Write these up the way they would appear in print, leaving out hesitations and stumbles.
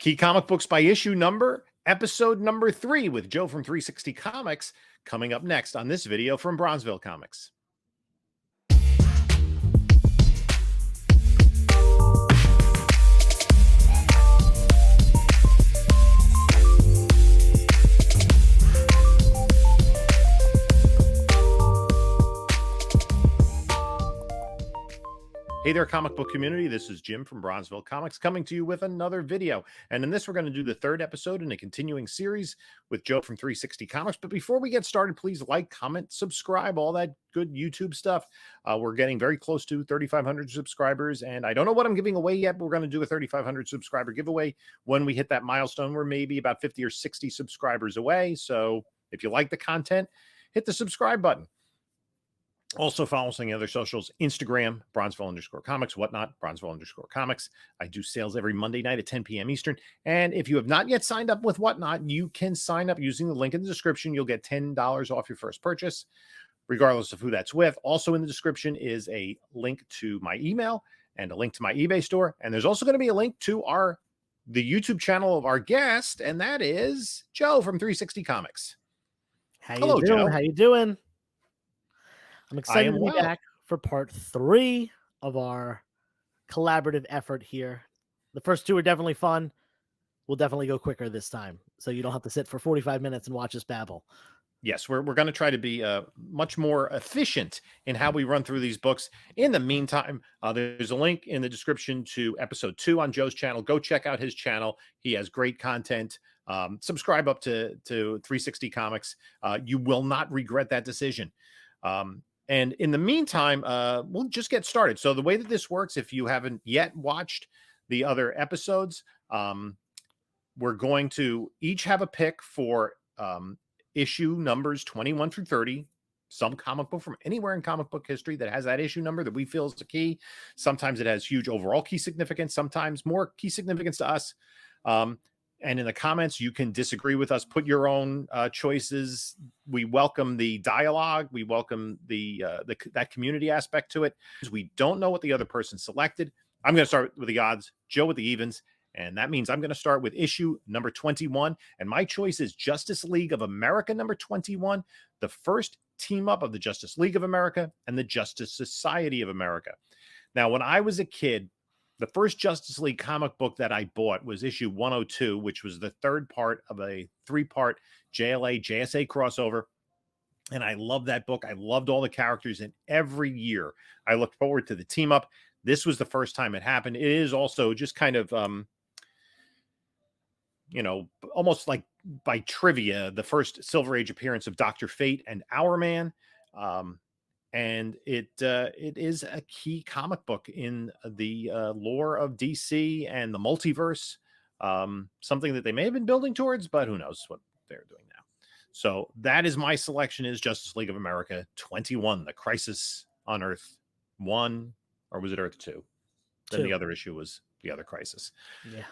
Key comic books by issue number, episode number 3 with Joe from 360 Comics coming up next on this video from Bronzeville Comics. Hey there, comic book community. This is Jim from Bronzeville Comics coming to you with another video. And in this, we're going to do the third episode in a continuing series with Joe from 360 Comics. But before we get started, please like, comment, subscribe, all that good YouTube stuff. We're getting very close to 3,500 subscribers. And I don't know what I'm giving away yet, but we're going to do a 3,500 subscriber giveaway when we hit that milestone. We're maybe about 50 or 60 subscribers away. So if you like the content, hit the subscribe button. Also follow us on the other socials, Instagram, Bronzeville_comics, whatnot, Bronzeville_comics. I do sales every Monday night at 10 p.m. Eastern. And if you have not yet signed up with whatnot, you can sign up using the link in the description. You'll get $10 off your first purchase, regardless of who that's with. Also in the description is a link to my email and a link to my eBay store. And there's also going to be a link to the YouTube channel of our guest, and that is Joe from 360 Comics. Hello, Joe. How you doing? I'm excited to be back for part 3 of our collaborative effort here. The first 2 are definitely fun. We'll definitely go quicker this time, so you don't have to sit for 45 minutes and watch us babble. Yes, we're going to try to be much more efficient in how we run through these books. In the meantime, there's a link in the description to episode 2 on Joe's channel. Go check out his channel. He has great content. Subscribe up to 360 Comics. You will not regret that decision. And in the meantime, we'll just get started. So the way that this works, if you haven't yet watched the other episodes, we're going to each have a pick for issue numbers 21 through 30. Some comic book from anywhere in comic book history that has that issue number that we feel is the key. Sometimes it has huge overall key significance, sometimes more key significance to us. And in the comments, you can disagree with us, put your own choices. We welcome the dialogue. We welcome that community aspect to it. We don't know what the other person selected. I'm going to start with the odds, Joe with the evens. And that means I'm going to start with issue number 21. And my choice is Justice League of America number 21, the first team up of the Justice League of America and the Justice Society of America. Now, when I was a kid, the first Justice League comic book that I bought was issue 102, which was the third part of a 3-part JLA JSA crossover. And I loved that book. I loved all the characters. And every year I looked forward to the team up. This was the first time it happened. It is also just kind of, almost like by trivia, the first Silver Age appearance of Dr. Fate and Hourman. And it is a key comic book in the lore of DC and the multiverse, something that they may have been building towards, but who knows what they're doing now. So that is my selection, is Justice League of America 21, the Crisis on Earth 1, or was it Earth 2? Then the other issue was the other Crisis. Yeah.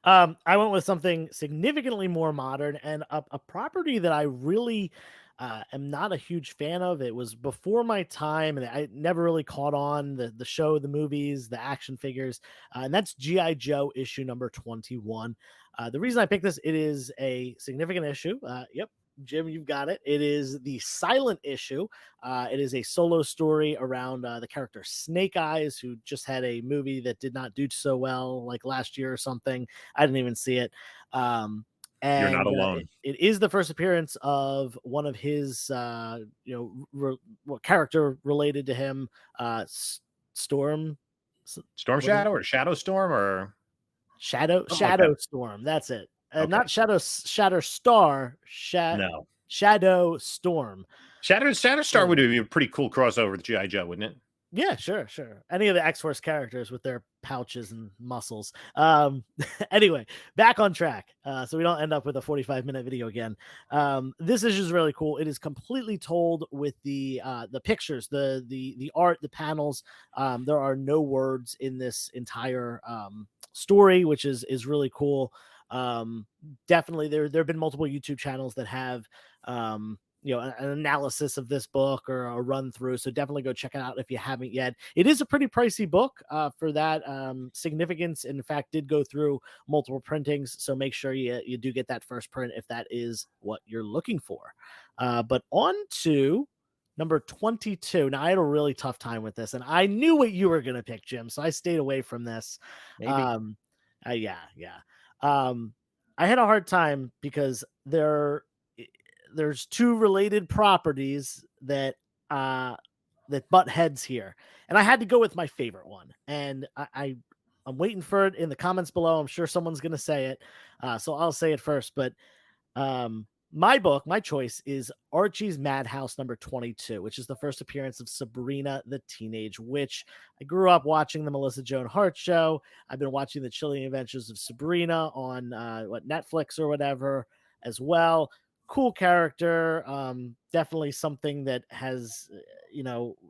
I went with something significantly more modern and a property that I really am not a huge fan of. It was before my time, and I never really caught on the show, the movies, the action figures, and that's G.I. Joe issue number 21. The reason I picked this, it is a significant issue. Yep, Jim, you've got it. It is the silent issue. It is a solo story around the character Snake Eyes, who just had a movie that did not do so well, like last year or something. I didn't even see it. And, you're not alone. It is the first appearance of one of his, character related to him, Storm Shadow or Shadow Storm or Shadow Storm. That's it. Okay. Not Shadow Star. No. Shadow Storm. Shadow Star would be a pretty cool crossover with G.I. Joe, wouldn't it? Yeah, sure. Any of the X-Force characters with their pouches and muscles. Anyway, back on track, so we don't end up with a 45-minute video again. This issue is really cool. It is completely told with the pictures, the art, the panels. There are no words in this entire story, which is really cool. Definitely, there have been multiple YouTube channels that have an analysis of this book or a run through. So definitely go check it out if you haven't yet. It is a pretty pricey book for that significance. In fact, did go through multiple printings. So make sure you do get that first print if that is what you're looking for. But on to number 22. Now, I had a really tough time with this, and I knew what you were going to pick, Jim. So I stayed away from this. Maybe. Yeah. I had a hard time because there's two related properties that butt heads here, and I had to go with my favorite one. And I'm waiting for it in the comments below. I'm sure someone's going to say it, so I'll say it first. But my choice is Archie's Madhouse number 22, which is the first appearance of Sabrina the Teenage Witch. I grew up watching the Melissa Joan Hart show. I've been watching the Chilling Adventures of Sabrina on Netflix or whatever as well. Cool character, definitely something that has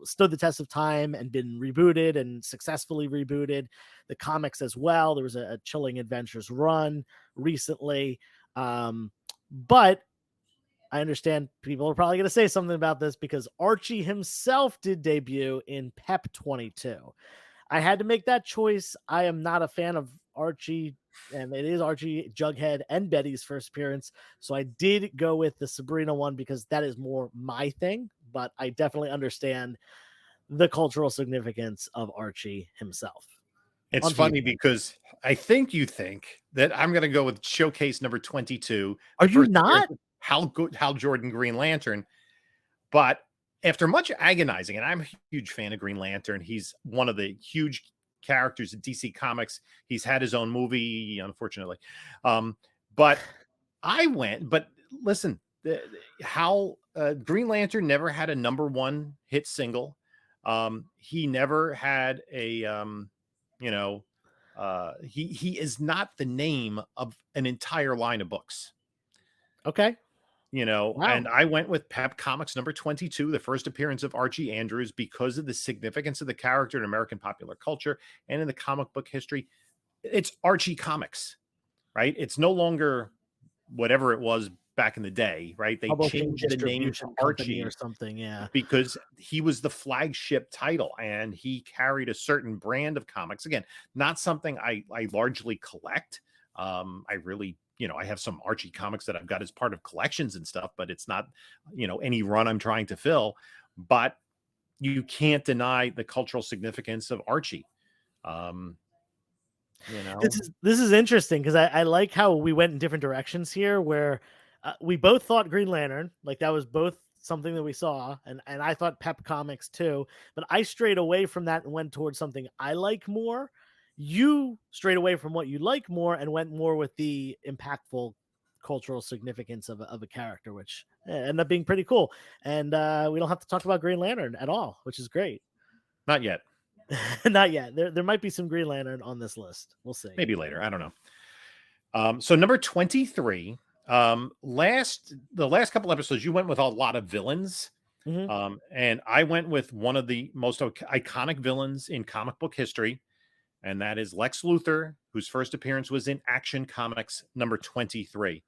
stood the test of time and been rebooted and successfully rebooted. The comics as well. There was a Chilling Adventures run recently, but I understand people are probably going to say something about this because Archie himself did debut in Pep 22. I had to make that choice. I am not a fan of Archie, and it is Archie, Jughead, and Betty's first appearance. So I did go with the Sabrina one because that is more my thing, but I definitely understand the cultural significance of Archie himself. It's funny because I think you think that I'm going to go with Showcase number 22. Are you not? Hal Jordan Green Lantern. But after much agonizing, and I'm a huge fan of Green Lantern, he's one of the huge characters in DC Comics. He's had his own movie, unfortunately. But listen, Hal Green Lantern never had a number one hit single. He never had a he is not the name of an entire line of books. Okay. Wow. And I went with Pep Comics number 22, the first appearance of Archie Andrews, because of the significance of the character in American popular culture and in the comic book history. It's Archie Comics, right? It's no longer whatever it was back in the day, right? They changed the name to Archie or something, yeah, because he was the flagship title and he carried a certain brand of comics. Again, not something I largely collect. I really, I have some Archie comics that I've got as part of collections and stuff, but it's not, any run I'm trying to fill. But you can't deny the cultural significance of Archie. This is interesting because I like how we went in different directions here, where we both thought Green Lantern, like that was both something that we saw, and I thought Pep Comics too, but I strayed away from that and went towards something I like more. You strayed away from what you like more and went more with the impactful cultural significance of a character, which ended up being pretty cool. And we don't have to talk about Green Lantern at all, which is great. Not yet. Not yet. There might be some Green Lantern on this list. We'll see. Maybe later. I don't know. So number 23. The last couple episodes, you went with a lot of villains. Mm-hmm. And I went with one of the most iconic villains in comic book history, and that is Lex Luthor, whose first appearance was in Action Comics number 23.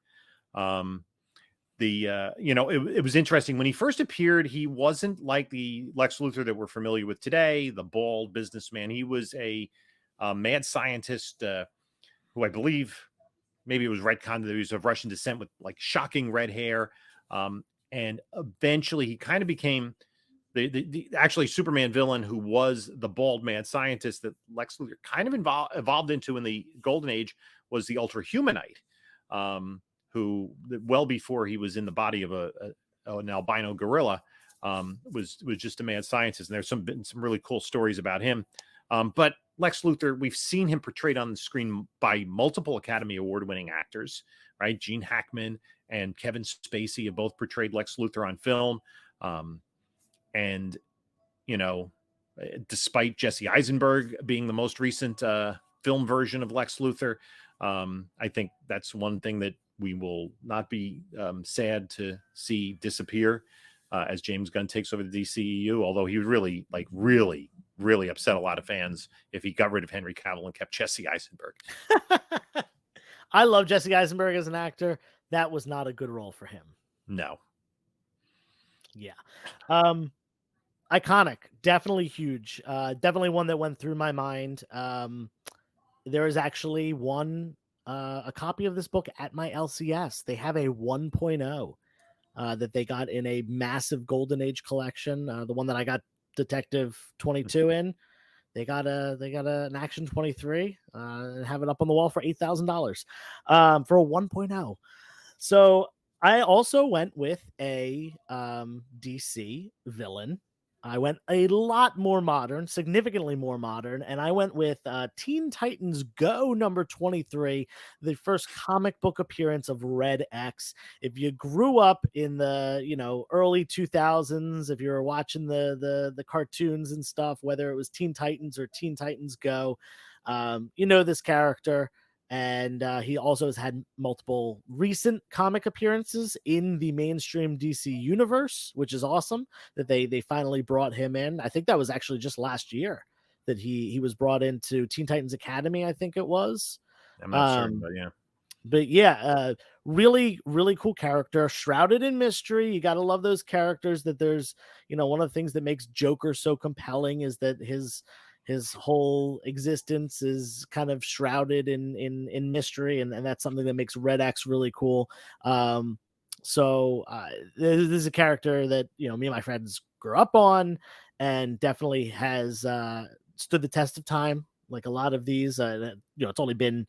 It was interesting when he first appeared. He wasn't like the Lex Luthor that we're familiar with today, the bald businessman. He was a mad scientist who I believe maybe it was retconned that he was of Russian descent with like shocking red hair. And eventually he kind of became the actually Superman villain who was the bald mad scientist that Lex Luthor kind of evolved into in the Golden Age was the Ultra Humanite, who well before he was in the body of an albino gorilla was just a mad scientist. And there's been some really cool stories about him. But Lex Luthor, we've seen him portrayed on the screen by multiple Academy Award-winning actors, right? Gene Hackman and Kevin Spacey have both portrayed Lex Luthor on film. And, despite Jesse Eisenberg being the most recent film version of Lex Luthor, I think that's one thing that we will not be sad to see disappear as James Gunn takes over the DCEU, although he would really upset a lot of fans if he got rid of Henry Cavill and kept Jesse Eisenberg. I love Jesse Eisenberg as an actor. That was not a good role for him. No. Yeah. Um, iconic, definitely huge. Definitely one that went through my mind. There is actually a copy of this book at my LCS. They have a 1.0 that they got in a massive Golden Age collection. The one that I got Detective 22 in. An Action 23 and have it up on the wall for $8,000 for a 1.0. So I also went with a DC villain. I went a lot more modern, significantly more modern, and I went with Teen Titans Go number 23, the first comic book appearance of Red X. If you grew up in the early 2000s, if you were watching the cartoons and stuff, whether it was Teen Titans or Teen Titans Go, you know this character. And he also has had multiple recent comic appearances in the mainstream DC universe, which is awesome that they finally brought him in. I think that was actually just last year that he was brought into Teen Titans Academy, I think it was. I'm not certain, Um, but yeah. but yeah, really, really cool character, shrouded in mystery. You got to love those characters. That there's, one of the things that makes Joker so compelling is that his whole existence is kind of shrouded in mystery, and that's something that makes Red X really cool. So this is a character that me and my friends grew up on, and definitely has stood the test of time. Like a lot of these, it's only been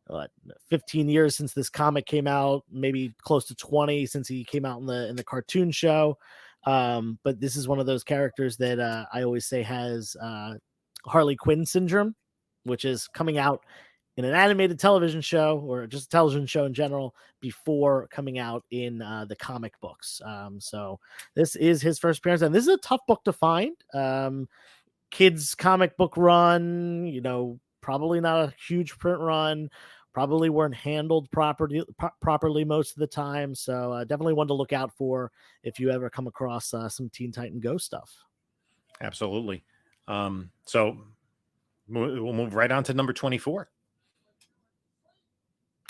what, 15 years since this comic came out, maybe close to 20 since he came out in the cartoon show. But this is one of those characters that I always say has Harley Quinn syndrome, which is coming out in an animated television show or just a television show in general before coming out in the comic books. So this is his first appearance, and this is a tough book to find. Kids comic book run, probably not a huge print run, probably weren't handled properly most of the time. So definitely one to look out for if you ever come across some Teen Titan Go stuff. Absolutely. So we'll move right on to number 24.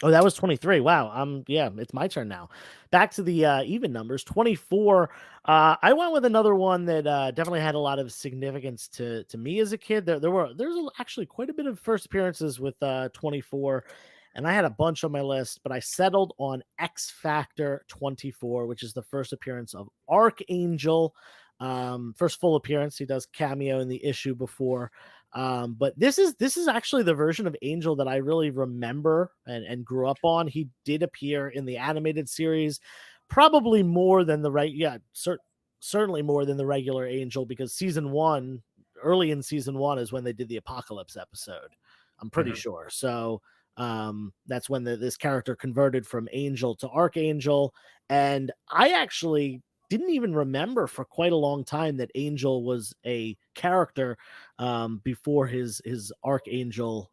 Oh, that was 23. Wow. Yeah, it's my turn now. Back to the even numbers. 24. I went with another one that definitely had a lot of significance to me as a kid. There's actually quite a bit of first appearances with 24, and I had a bunch on my list, but I settled on X Factor 24, which is the first appearance of Archangel. First full appearance. He does cameo in the issue before. But this is actually the version of Angel that I really remember and grew up on. He did appear in the animated series, probably more than certainly more than the regular Angel, because early in season one is when they did the Apocalypse episode. I'm pretty sure. So that's when this character converted from Angel to Archangel. And I actually didn't even remember for quite a long time that Angel was a character before his Archangel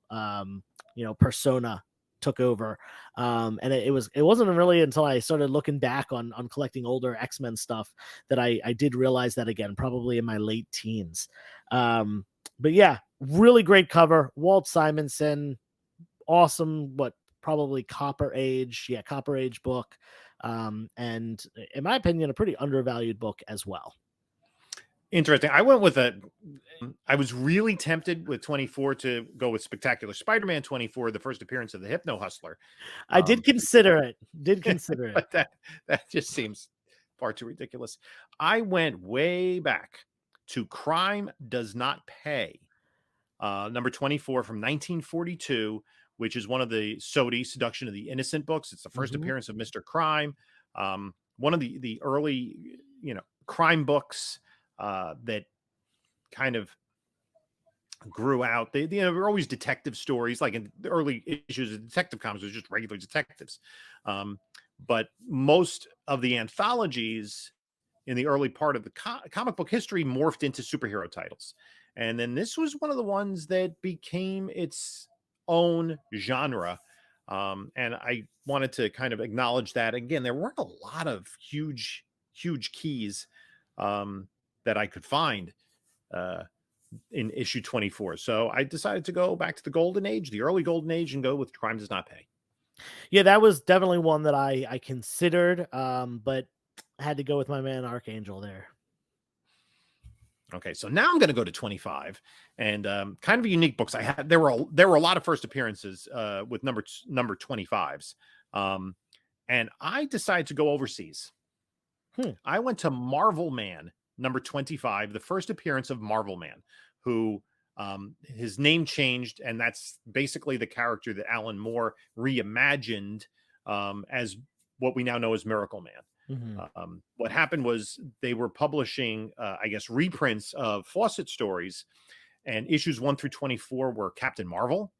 persona took over. And it wasn't really until I started looking back on collecting older X-Men stuff that I did realize that again, probably in my late teens. But yeah, really great cover. Walt Simonson, awesome, probably Copper Age book. And in my opinion, a pretty undervalued book as well. Interesting. I was really tempted with 24 to go with Spectacular Spider-Man 24, the first appearance of the Hypno Hustler. I did consider it. But that just seems far too ridiculous. I went way back to Crime Does Not Pay, number 24 from 1942, which is one of the Sodi Seduction of the Innocent books. It's the first appearance of Mr. Crime. One of the early, crime books that kind of grew out. They were always detective stories, like in the early issues of Detective Comics, it was just regular detectives. But most of the anthologies in the early part of the comic book history morphed into superhero titles. And then this was one of the ones that became its own genre. And I wanted to kind of acknowledge that. Again, there weren't a lot of huge keys that I could find in issue 24. So I decided to go back to the golden age, the early golden age, and go with Crime Does Not Pay. Yeah, that was definitely one that I considered. But had to go with my man Archangel there. Okay, so now I'm going to go to 25, and kind of unique books. I had there were a lot of first appearances with number 25s, and I decided to go overseas. I went to Marvel Man number 25, the first appearance of Marvel Man, who his name changed, and that's basically the character that Alan Moore reimagined as what we now know as Miracle Man. What happened was they were publishing, I guess, reprints of Fawcett stories, and issues 1 through 24 were Captain Marvel,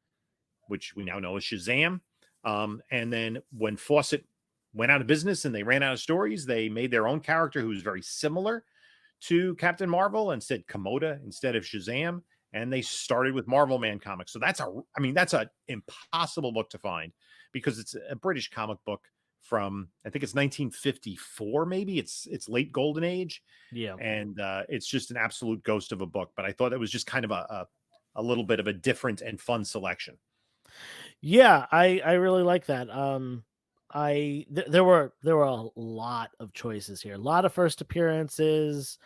which we now know as Shazam. And then when Fawcett went out of business and they ran out of stories, they made their own character who was very similar to Captain Marvel and said Komoda instead of Shazam. And they started with Marvel Man comics. So that's an impossible book to find because it's a British comic book from, I think it's 1954, maybe it's late golden age. Yeah. And it's just an absolute ghost of a book. But I thought that was just kind of a little bit of a different and fun selection. Yeah, I really like that. There were a lot of choices here. A lot of first appearances.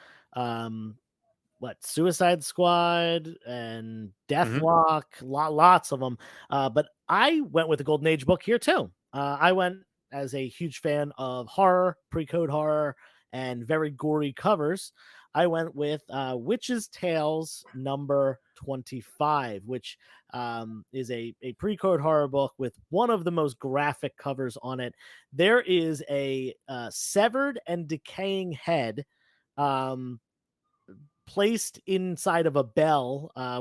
Suicide Squad and Deathlock, lots of them. But I went with the Golden Age book here too. I went as a huge fan of horror, pre-code horror, and very gory covers. I went with Witch's Tales number 25, which is a pre-code horror book with one of the most graphic covers on it. There is a severed and decaying head placed inside of a bell I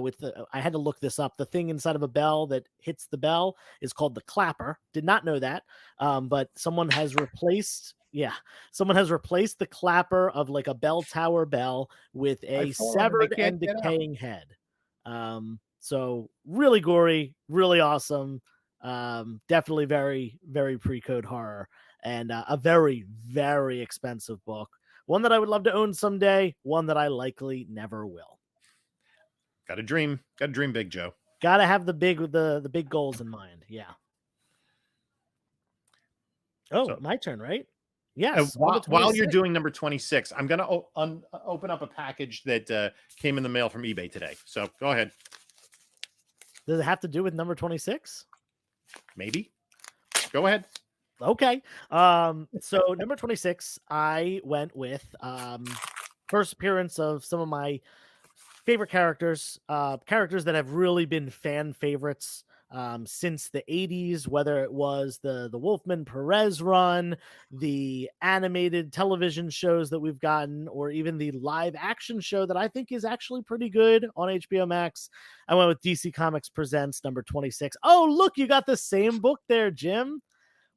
had to look this up. The thing inside of a bell that hits the bell is called the clapper. Did not know that. But someone has replaced the clapper of like a bell tower bell with a severed and decaying head. So really gory, really awesome. Definitely very, very pre-code horror, and a very, very expensive book. One that I would love to own someday, one that I likely never will. Got to dream big, Joe. Got to have the big goals in mind. Yeah. Oh, so, my turn, right? Yes. While you're doing number 26, I'm going to open up a package that came in the mail from eBay today. So go ahead. Does it have to do with number 26? Maybe. Go ahead. Okay. So number 26, I went with first appearance of some of my favorite characters that have really been fan favorites since the 80s, whether it was the Wolfman Perez run, the animated television shows that we've gotten, or even the live action show that I think is actually pretty good on HBO Max. I went with DC Comics Presents number 26. Oh, look, you got the same book there, Jim.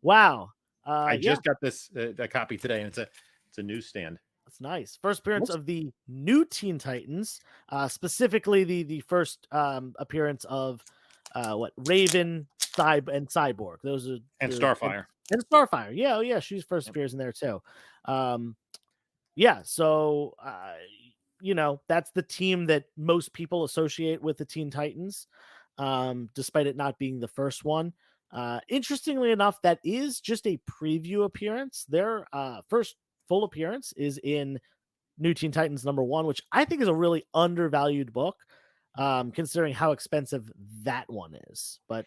Wow. I just got this a copy today, and it's a newsstand. That's nice. First appearance of the new Teen Titans, specifically the first appearance of Raven, and Cyborg. Those are Starfire. And Starfire. Yeah, yeah, she's first appears in there too. Yeah, so that's the team that most people associate with the Teen Titans, despite it not being the first one. Interestingly enough, that is just a preview appearance. Their first full appearance is in New Teen Titans number 1, which I think is a really undervalued book, considering how expensive that one is. But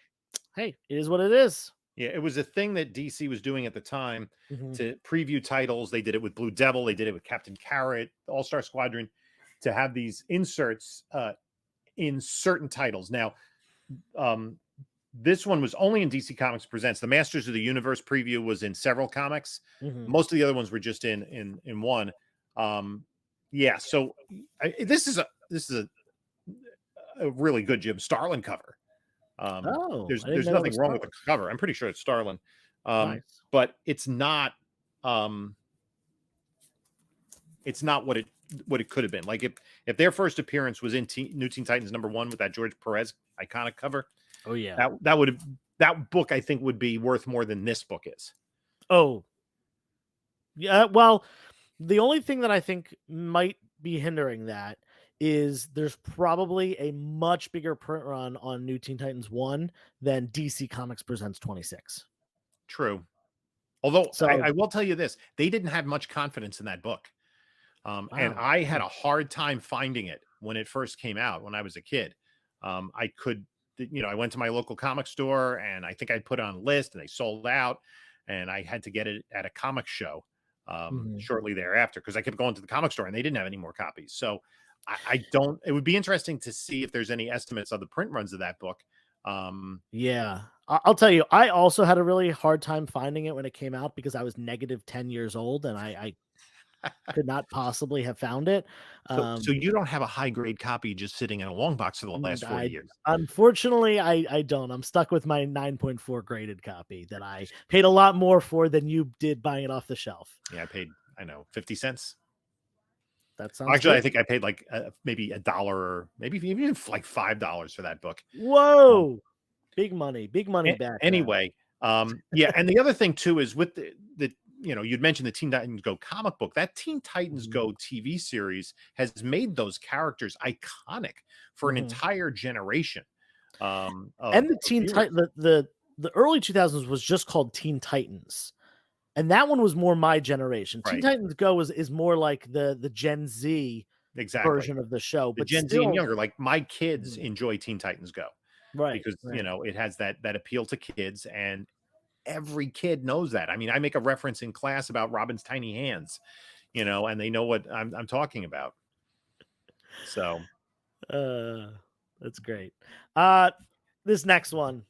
hey, it is what it is. Yeah, it was a thing that DC was doing at the time to preview titles. They did it with Blue Devil. They did it with Captain Carrot, All-Star Squadron, to have these inserts in certain titles. Now, this one was only in DC Comics Presents. The Masters of the Universe preview was in several comics. Most of the other ones were just in one. Yeah, so this is a really good Jim Starlin cover. There's nothing wrong with the cover. I'm pretty sure it's Starlin. Nice. But it's not what it could have been. Like if their first appearance was in New Teen Titans number 1 with that George Perez iconic cover. Oh yeah. That book I think would be worth more than this book is. Oh. Yeah, well, the only thing that I think might be hindering that is there's probably a much bigger print run on New Teen Titans 1 than DC Comics Presents 26. True. Although So, I will tell you this, they didn't have much confidence in that book. And wow. I had a hard time finding it when it first came out when I was a kid. I could, I went to my local comic store and I think I put it on a list and they sold out. And I had to get it at a comic show Mhm. shortly thereafter because I kept going to the comic store and they didn't have any more copies. So I don't, it would be interesting to see if there's any estimates of the print runs of that book. Um, Yeah. I'll tell you, I also had a really hard time finding it when it came out because I was negative 10 years old and I could not possibly have found it. so you don't have a high grade copy just sitting in a long box for the And last 40 years. unfortunately, I don't. I'm stuck with my 9.4 graded copy that I paid a lot more for than you did buying it off the shelf. Yeah, I paid, I know, 50 cents. That sounds Actually, I good. think I paid like maybe a dollar or maybe even like $5 for that book. Um, Whoa! Big money back then. anyway, yeah, and the other thing too is with the you'd mentioned the Teen Titans Go comic book. That Teen Titans Mhm, Go TV series has made those characters iconic for an mhm. entire generation And the of Teen viewers. Titan the early 2000s was just called Teen Titans, and that one was more my generation. Teen Right, Titans Go is more like the Gen Z exactly. version of the show, The but Gen Z and still. younger, like my kids, Mhm. enjoy Teen Titans Go Right, because right. it has that appeal to kids, and every kid knows that. I mean, I make a reference in class about Robin's tiny hands, and they know what I'm talking about. So, Uh, that's great. Uh, this next one,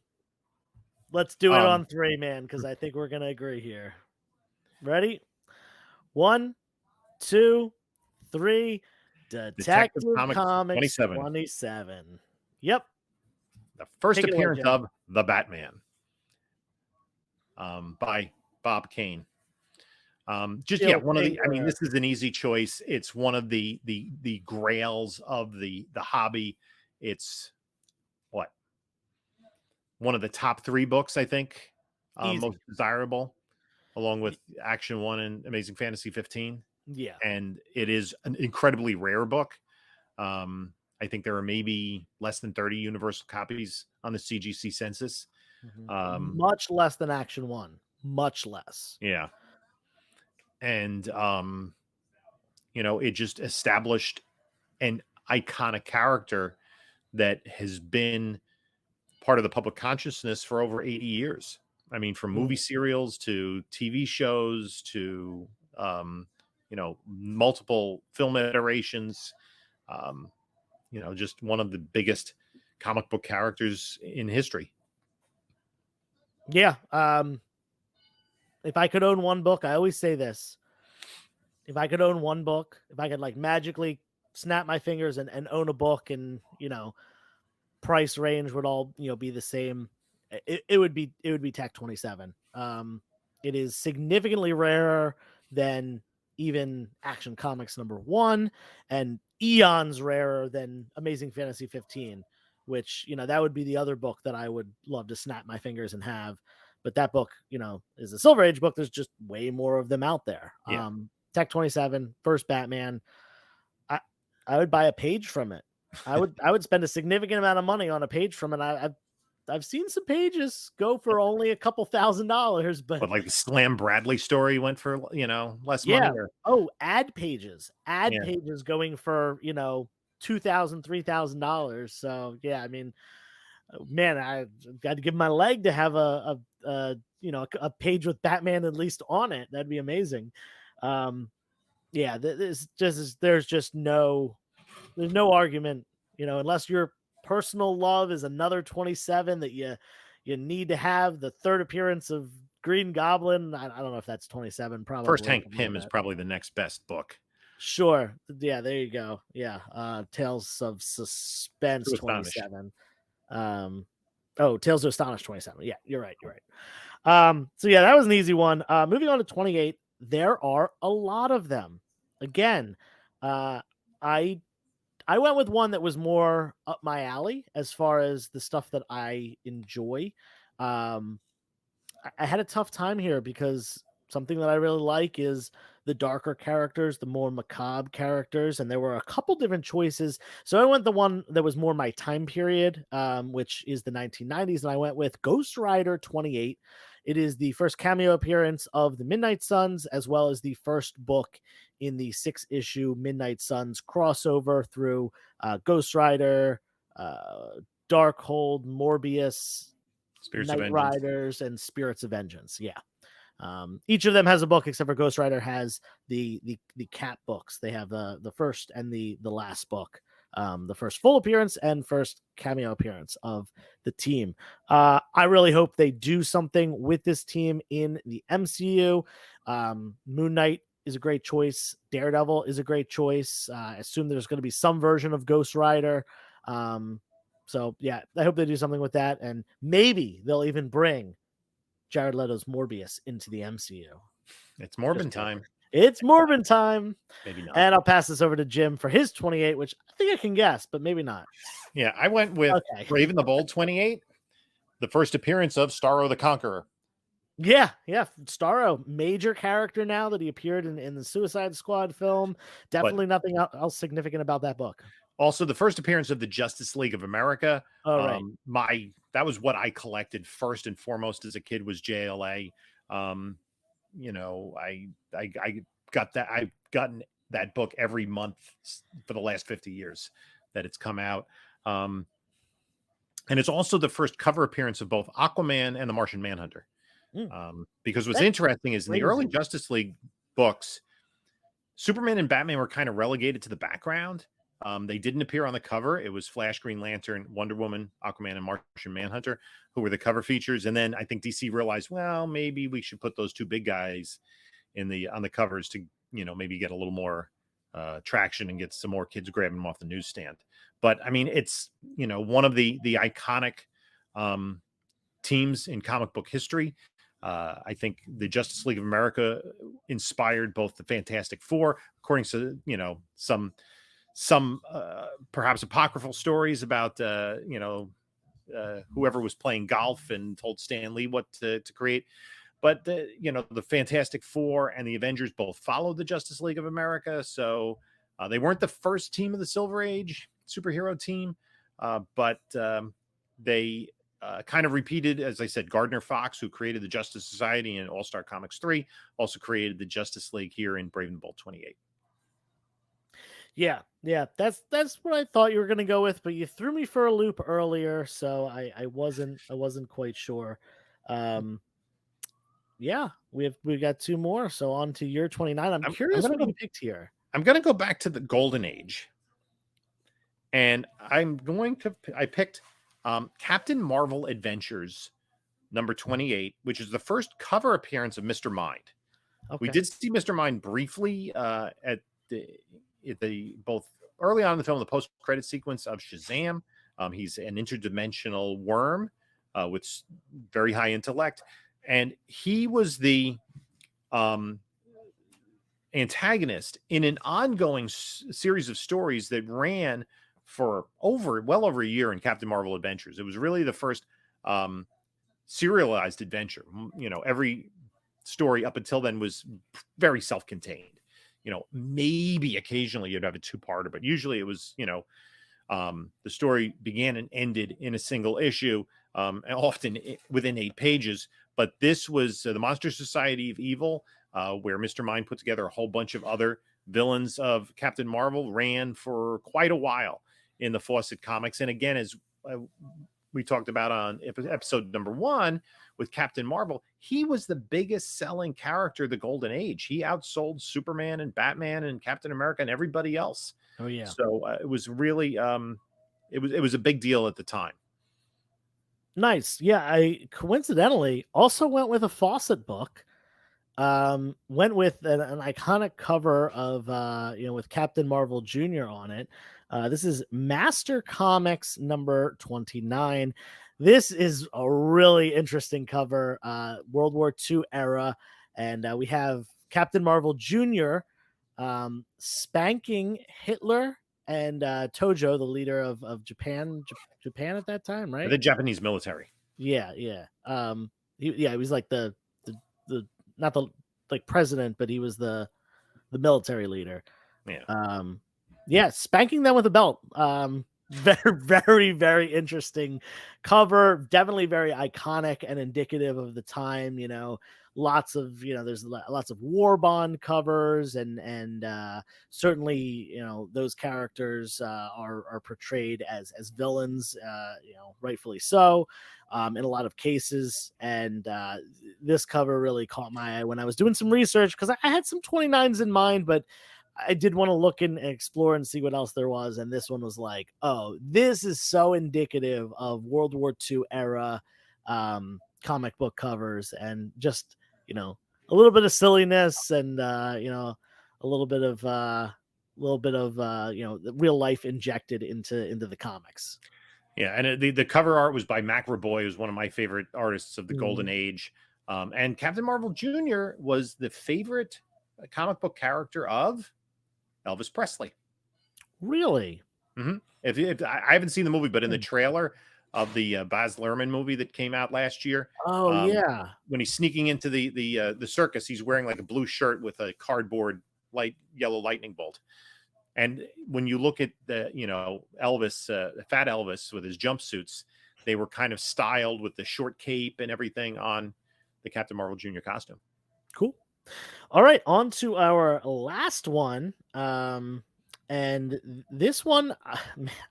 let's do it um, on 3, man, because I think we're gonna agree here. Ready? 1, 2, 3. Detective Detective Comics Comics 27, 27. Yep, the first take it away, appearance Jim. of the Batman, by Bob Kane. Just yeah, Still one of king the. I mean, rare. this is an easy choice. It's one of the grails of the hobby. It's what one of the top three books I think most Easy. desirable, along Y with Action One and Amazing Fantasy 15. Yeah. And it is an incredibly rare book. I think there are maybe less than 30 universal copies on the CGC census. Mhm. Um, Much less than Action 1. Much less. yeah, and it just established an iconic character that has been part of the public consciousness for over 80 years. I mean, from movie Mhm. serials to TV shows to multiple film iterations. Um, just one of the biggest comic book characters in history. Yeah, if I could own one book, I always say this. If I could own one book, if I could, like, magically snap my fingers and own a book and, price range would all, be the same, it would be Tech 27. It is significantly rarer than even Action Comics #1 and eons rarer than Amazing Fantasy 15, which, that would be the other book that I would love to snap my fingers and have. But that book, is a Silver Age book. There's just way more of them out there. Yeah. Tech 27, first Batman. I I would buy a page from it. I would spend a significant amount of money on a page from it. I've seen some pages go for only a couple $1,000, but But like the Slam Bradley story went for, less money yeah. or Oh, ad yeah. pages going for, 2,000, $3,000. So yeah, I mean, man, I got to give my leg to have a page with Batman at least on it. That'd be amazing. Um, yeah, this just is, there's no argument, unless your personal love is another 27 that you need to have the third appearance of Green Goblin. I don't know if that's 27, First probably Hank something like Pym is that. probably the next best book. Sure. Yeah, there you go. Yeah. Tales of Suspense Too astonished. 27. Um Tales of Astonish 27. Yeah, you're right. You're right. So yeah, that was an easy one. Moving on to 28. There are a lot of them. Again, uh I I went with one that was more up my alley as far as the stuff that I enjoy. Um, I had a tough time here because something that I really like is the darker characters, the more macabre characters, and there were a couple different choices. So I went the one that was more my time period, which is the 1990s, and I went with Ghost Rider 28. It is the first cameo appearance of the Midnight Suns, as well as the first book in the 6-issue Midnight Suns crossover through Ghost Rider, Darkhold, Morbius, Spirits of Night Vengeance. Riders, and Spirits of Vengeance. Yeah. Each of them has a book, except for Ghost Rider has the Cat books. They have the first and the last book, the first full appearance and first cameo appearance of the team. I really hope they do something with this team in the MCU. Moon Knight is a great choice. Daredevil is a great choice. I assume there's going to be some version of Ghost Rider. So yeah, I hope they do something with that, and maybe they'll even bring Jared Leto's Morbius into the MCU. It's Morbin time. It's Morbin time. Maybe not. And I'll pass this over to Jim for his 28, which I think I can guess, but maybe not. Yeah, I went with Raven the Bold 28, the first appearance of Starro the Conqueror. Yeah. Starro, major character now that he appeared in the Suicide Squad film. Definitely nothing else significant about that book. Also, the first appearance of the Justice League of America. Oh, right. That was what I collected first and foremost as a kid was JLA. You know, I got that. I've gotten that book every month for the last 50 years that it's come out. And it's also the first cover appearance of both Aquaman and the Martian Manhunter. Because what's interesting is in the early Justice League books, Superman and Batman were kind of relegated to the background. They didn't appear on the cover. It was Flash, Green Lantern, Wonder Woman, Aquaman, and Martian Manhunter who were the cover features. And then I think DC realized, well, maybe we should put those two big guys on the covers to, you know, maybe get a little more traction and get some more kids grabbing them off the newsstand. But I mean, it's, you know, one of the iconic teams in comic book history. I think the Justice League of America inspired both the Fantastic Four, according to, you know, some perhaps apocryphal stories about whoever was playing golf and told Stan Lee what to create. But you know, the Fantastic Four and the Avengers both followed the Justice League of America, so they weren't the first team of the Silver Age superhero team, but they kind of repeated, as I said. Gardner Fox, who created the Justice Society in All-Star Comics 3, also created the Justice League here in Brave and Bold 28. Yeah, that's what I thought you were going to go with, but you threw me for a loop earlier, so I wasn't quite sure. Yeah, we got two more, so on to your 29. I'm curious what you picked here. I'm going to go back to the Golden Age, and I picked Captain Marvel Adventures number 28, which is the first cover appearance of Mr. Mind. Okay. We did see Mr. Mind briefly at the both early on in the film, the post-credit sequence of Shazam. He's an interdimensional worm with very high intellect, and he was the antagonist in an ongoing series of stories that ran for well over a year in Captain Marvel Adventures. It was really the first serialized adventure. You know, every story up until then was very self-contained. You know, maybe occasionally you'd have a two-parter, but usually it was, you know, the story began and ended in a single issue, and often within 8 pages. But this was the Monster Society of Evil, where Mr. Mind put together a whole bunch of other villains of Captain Marvel, ran for quite a while in the Fawcett Comics. And again, as we talked about on episode number 1 with Captain Marvel, he was the biggest selling character of the Golden Age. He outsold Superman and Batman and Captain America and everybody else. Oh yeah. So it was really it was a big deal at the time. Nice. Yeah, I coincidentally also went with a Fawcett book. Went with an iconic cover of with Captain Marvel Jr. on it. This is Master Comics number 29. This is a really interesting cover, World War II era, and we have Captain Marvel Jr. Spanking Hitler and Tojo, the leader of Japan at that time, right? The Japanese military. Yeah. He was like the not the like president, but he was the military leader. Yeah. Yeah, spanking them with a belt. Very, very, very interesting cover. Definitely very iconic and indicative of the time. Lots of there's lots of war bond covers, and certainly those characters are portrayed as villains. Rightfully so. In a lot of cases, and this cover really caught my eye when I was doing some research, because I had some 29s in mind, but I did want to look and explore and see what else there was. And this one was like, oh, this is so indicative of World War II era comic book covers, and just, a little bit of silliness, and, a little bit of, real life injected into the comics. Yeah. And the cover art was by Mac Raboy, who's one of my favorite artists of the Golden Age. And Captain Marvel Jr. was the favorite comic book character of Elvis Presley. Really? Mm-hmm. If I haven't seen the movie, but in the trailer of the Baz Luhrmann movie that came out last year, yeah, when he's sneaking into the circus, he's wearing like a blue shirt with a cardboard yellow lightning bolt. And when you look at the Elvis, Fat Elvis with his jumpsuits, they were kind of styled with the short cape and everything on the Captain Marvel Jr. costume. Cool. All right, on to our last one. And this one,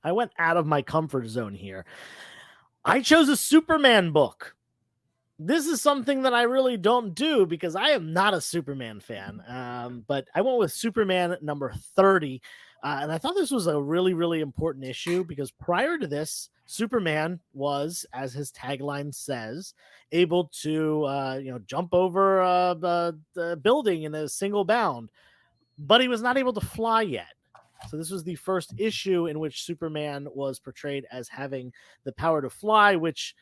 I went out of my comfort zone here. I chose a Superman book. This is something that I really don't do, because I am not a Superman fan. But I went with Superman number 30. And I thought this was a really, really important issue, because prior to this, Superman was, as his tagline says, able to jump over the building in a single bound, but he was not able to fly yet. So this was the first issue in which Superman was portrayed as having the power to fly, which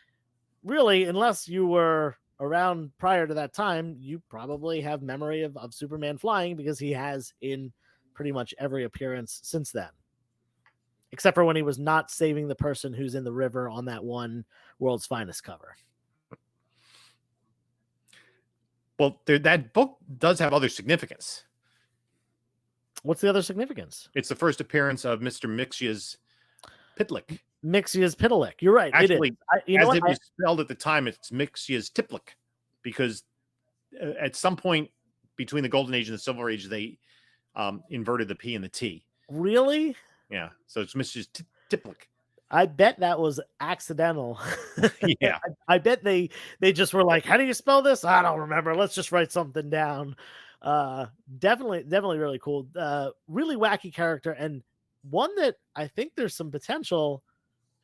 really, unless you were around prior to that time, you probably have memory of Superman flying, because he has in pretty much every appearance since then, except for when he was not saving the person who's in the river on that one World's Finest cover. Well, that book does have other significance. What's the other significance? It's the first appearance of Mr. Mixia's Pitlick. Mixia's Pitlick. You're right. Actually, it as it was spelled at the time, it's Mixia's Tiplick, because at some point between the Golden Age and the Silver Age, they inverted the P and the T. Really? Yeah. So it's Mixia's Tiplick. I bet that was accidental. Yeah. I bet they just were like, how do you spell this? I don't remember. Let's just write something down. Definitely really cool. Really wacky character, and one that I think there's some potential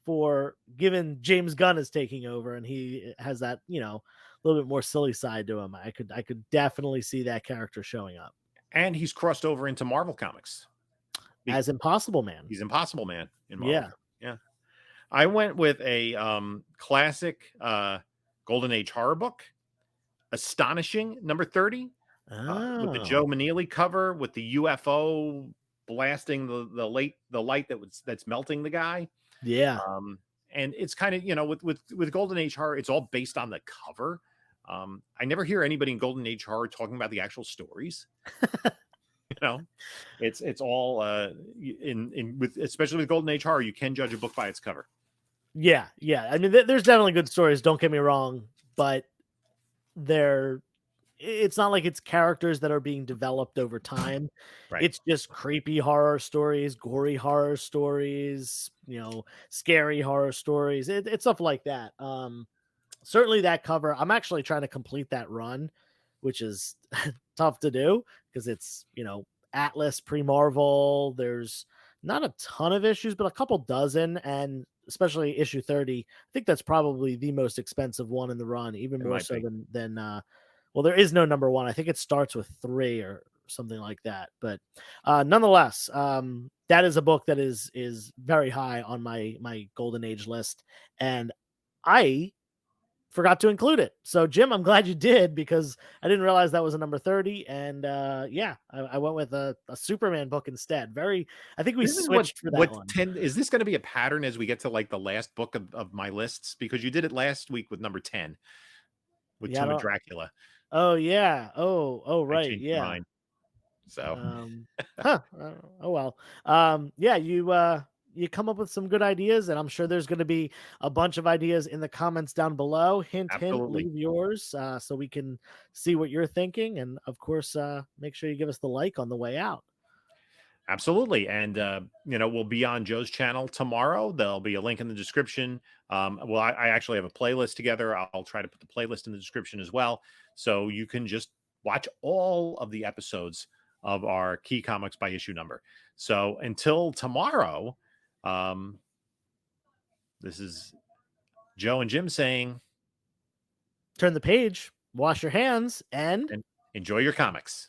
for, given James Gunn is taking over and he has that, a little bit more silly side to him. I could definitely see that character showing up. And he's crossed over into Marvel Comics as Impossible Man. He's Impossible Man in Marvel. Yeah. Yeah. I went with a classic Golden Age horror book, Astonishing number 30, with the Joe Maneely cover with the UFO blasting the light that's melting the guy. Yeah. And it's kind of, with Golden Age horror, it's all based on the cover. I never hear anybody in Golden Age horror talking about the actual stories. It's all especially with Golden Age horror, you can judge a book by its cover. Yeah. I mean, there's definitely good stories, don't get me wrong, but it's not like it's characters that are being developed over time. Right. It's just creepy horror stories, gory horror stories, scary horror stories. It's stuff like that. Certainly that cover, I'm actually trying to complete that run, which is tough to do, because it's, Atlas pre-Marvel. There's not a ton of issues, but a couple dozen, and especially issue 30. I think that's probably the most expensive one in the run, even more so than well, there is no number one. I think it starts with 3 or something like that. But nonetheless, that is a book that is very high on my Golden Age list, and I forgot to include it. So, Jim, I'm glad you did, because I didn't realize that was a number 30. And I went with a Superman book instead. I think we switched for that one. Is this going to be a pattern as we get to like the last book of my lists? Because you did it last week with number 10 with Tomb of Dracula. Oh yeah. Oh I right. changed my Yeah. mind. So Um, oh well. Yeah, you come up with some good ideas, and I'm sure there's going to be a bunch of ideas in the comments down below. Hint, hint, absolutely. leave yours so we can see what you're thinking, and of course, make sure you give us the like on the way out. Absolutely. And, we'll be on Joe's channel tomorrow. There'll be a link in the description. Well, I actually have a playlist together. I'll try to put the playlist in the description as well. So you can just watch all of the episodes of our key comics by issue number. So until tomorrow, um, this is Joe and Jim saying, Turn the page, wash your hands, and and enjoy your comics.